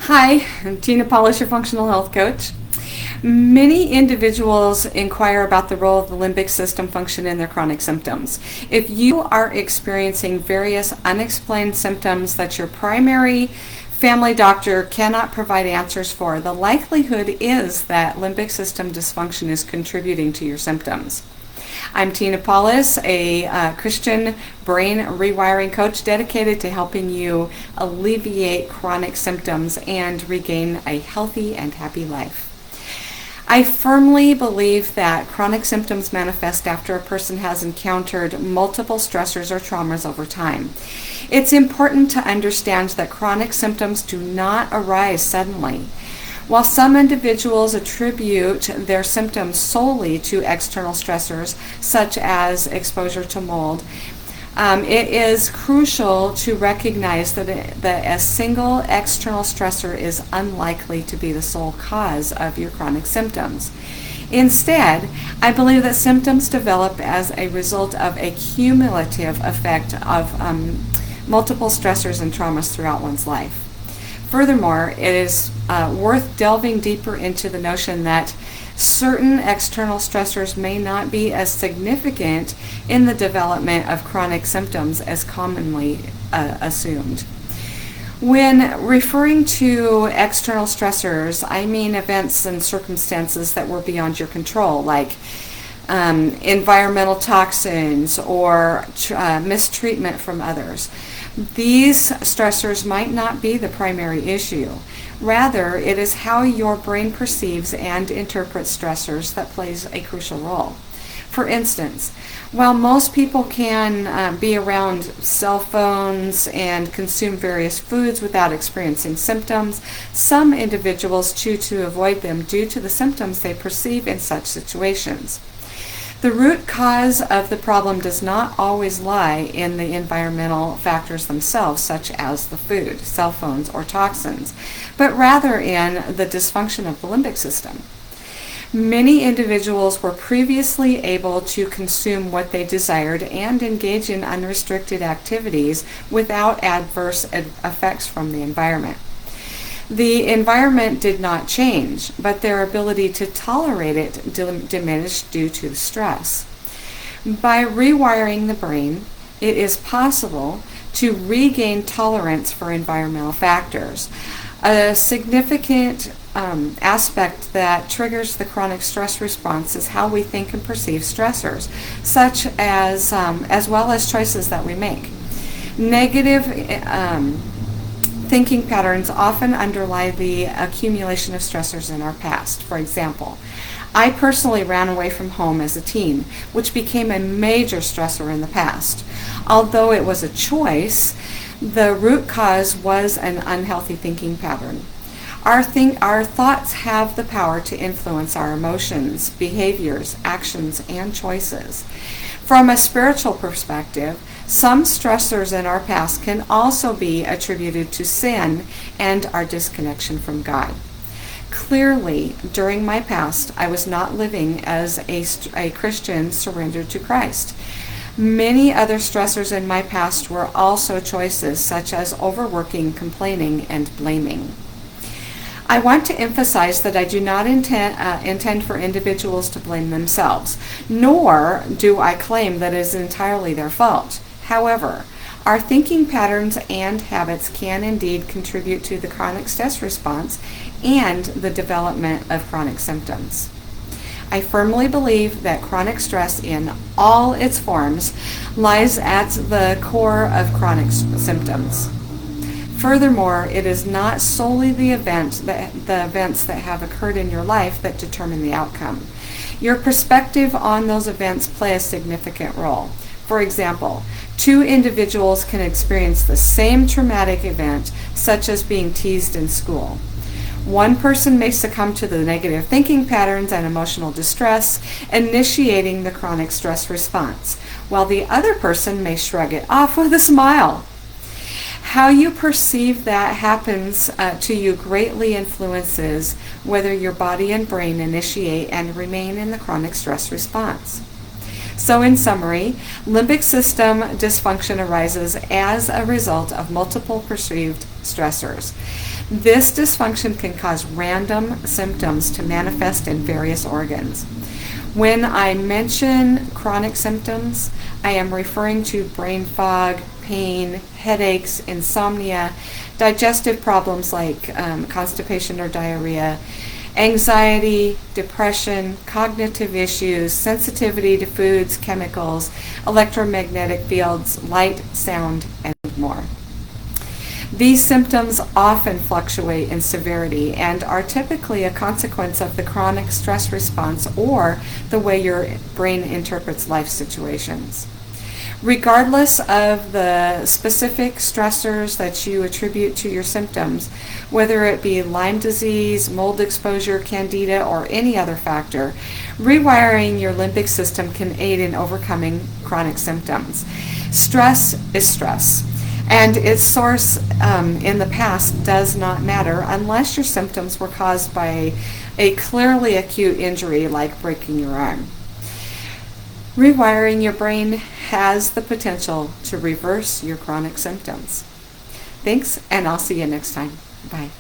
Hi, I'm Tina Polish, your functional health coach. Many individuals inquire about the role of the limbic system function in their chronic symptoms. If you are experiencing various unexplained symptoms that your primary family doctor cannot provide answers for, the likelihood is that limbic system dysfunction is contributing to your symptoms. I'm Tina Paulus, a Christian brain rewiring coach dedicated to helping you alleviate chronic symptoms and regain a healthy and happy life. I firmly believe that chronic symptoms manifest after a person has encountered multiple stressors or traumas over time. It's important to understand that chronic symptoms do not arise suddenly. While some individuals attribute their symptoms solely to external stressors, such as exposure to mold, it is crucial to recognize that a single external stressor is unlikely to be the sole cause of your chronic symptoms. Instead, I believe that symptoms develop as a result of a cumulative effect of multiple stressors and traumas throughout one's life. Furthermore, it is worth delving deeper into the notion that certain external stressors may not be as significant in the development of chronic symptoms as commonly assumed. When referring to external stressors, I mean events and circumstances that were beyond your control, like environmental toxins or mistreatment from others. These stressors might not be the primary issue. Rather, it is how your brain perceives and interprets stressors that plays a crucial role. For instance, while most people can be around cell phones and consume various foods without experiencing symptoms, some individuals choose to avoid them due to the symptoms they perceive in such situations. The root cause of the problem does not always lie in the environmental factors themselves, such as the food, cell phones, or toxins, but rather in the dysfunction of the limbic system. Many individuals were previously able to consume what they desired and engage in unrestricted activities without adverse effects from the environment. The environment did not change, but their ability to tolerate it diminished due to stress. By rewiring the brain, it is possible to regain tolerance for environmental factors. A significant aspect that triggers the chronic stress response is how we think and perceive stressors, such as well as choices that we make. Negative thinking patterns often underlie the accumulation of stressors in our past. For example, I personally ran away from home as a teen, which became a major stressor in the past. Although it was a choice, the root cause was an unhealthy thinking pattern. Our thoughts have the power to influence our emotions, behaviors, actions, and choices. From a spiritual perspective, some stressors in our past can also be attributed to sin and our disconnection from God. Clearly, during my past, I was not living as a Christian surrendered to Christ. Many other stressors in my past were also choices such as overworking, complaining, and blaming. I want to emphasize that I do not intend for individuals to blame themselves, nor do I claim that it is entirely their fault. However, our thinking patterns and habits can indeed contribute to the chronic stress response and the development of chronic symptoms. I firmly believe that chronic stress in all its forms lies at the core of chronic symptoms. Furthermore, it is not solely the events that have occurred in your life that determine the outcome. Your perspective on those events play a significant role. For example, two individuals can experience the same traumatic event, such as being teased in school. One person may succumb to the negative thinking patterns and emotional distress, initiating the chronic stress response, while the other person may shrug it off with a smile. How you perceive that happens to you greatly influences whether your body and brain initiate and remain in the chronic stress response. So in summary, limbic system dysfunction arises as a result of multiple perceived stressors. This dysfunction can cause random symptoms to manifest in various organs. When I mention chronic symptoms, I am referring to brain fog, pain, headaches, insomnia, digestive problems like constipation or diarrhea, anxiety, depression, cognitive issues, sensitivity to foods, chemicals, electromagnetic fields, light, sound, and more. These symptoms often fluctuate in severity and are typically a consequence of the chronic stress response or the way your brain interprets life situations. Regardless of the specific stressors that you attribute to your symptoms, whether it be Lyme disease, mold exposure, candida, or any other factor, rewiring your limbic system can aid in overcoming chronic symptoms. Stress is stress, and its source in the past does not matter unless your symptoms were caused by a clearly acute injury like breaking your arm. Rewiring your brain has the potential to reverse your chronic symptoms. Thanks, and I'll see you next time. Bye.